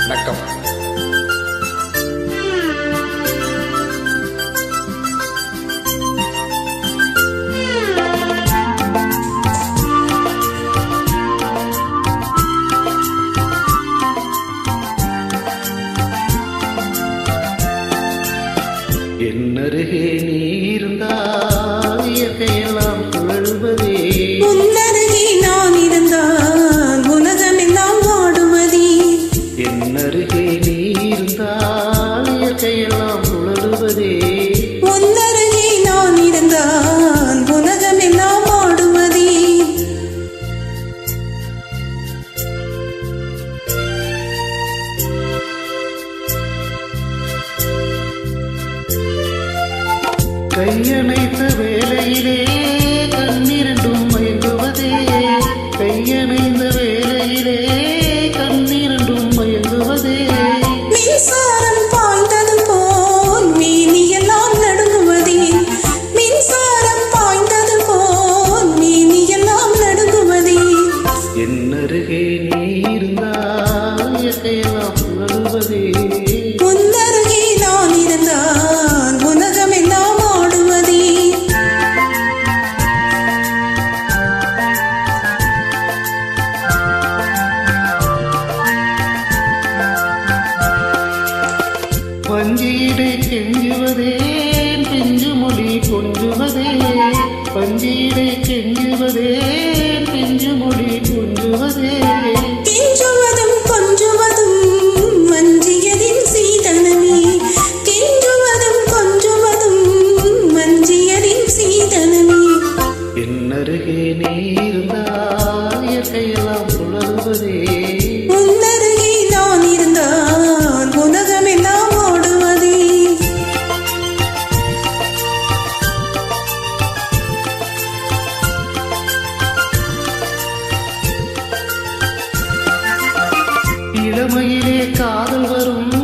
வணக்கம். என்னருகே நீ இருந்தால் இயற்கையெல்லாம் சுழல்வதே, உன்னருகே நான் இருந்தால் உலகமெல்லாம் ஓடுவதே. என்னருகே நீ இருந்தால் இயற்கையெல்லாம் சுழலுவதே, உன்னருகே நான் இருந்தால் உலகமெல்லாம் ஓடுவதே. கையணைத்த வேளையிலே கண்ணிரண்டும் மயங்குவதே, கையணைந்த வேளையிலே கண்ணிரண்டும் மயங்குவதே. மின்சாரம் பாய்ந்தது போல் மேனியெல்லாம் நடுங்குவதே. மின்சாரம் பாய்ந்தது போல் மேனியெல்லாம் நடுங்குவதே. என்னருகே நீ இருந்தால் இயற்கையெல்லாம் சுழலுவதே, உன்னருகே நான் இருந்தால் உலகமெல்லாம் ஓடுவதே. வஞ்சியிடை கெஞ்சுவதே பிஞ்சு மொழி கொஞ்சுவதே, வஞ்சியிடை கெஞ்சுவதே பிஞ்சு மொழி கொஞ்சுவதே. கெஞ்சுவதும் கொஞ்சுவதும் மஞ்சியதின் சீதனமே. கெஞ்சுவதும் கொஞ்சுவதும் மஞ்சியதின் சீதனமே. என்னருகே நீ இருந்தால் இயற்கையெல்லாம் சுழலுவதே, உன்னருகே நான் இருந்தால் உலகமெல்லாம் ஓடுவதே. இளமையிலே காதல் வரும்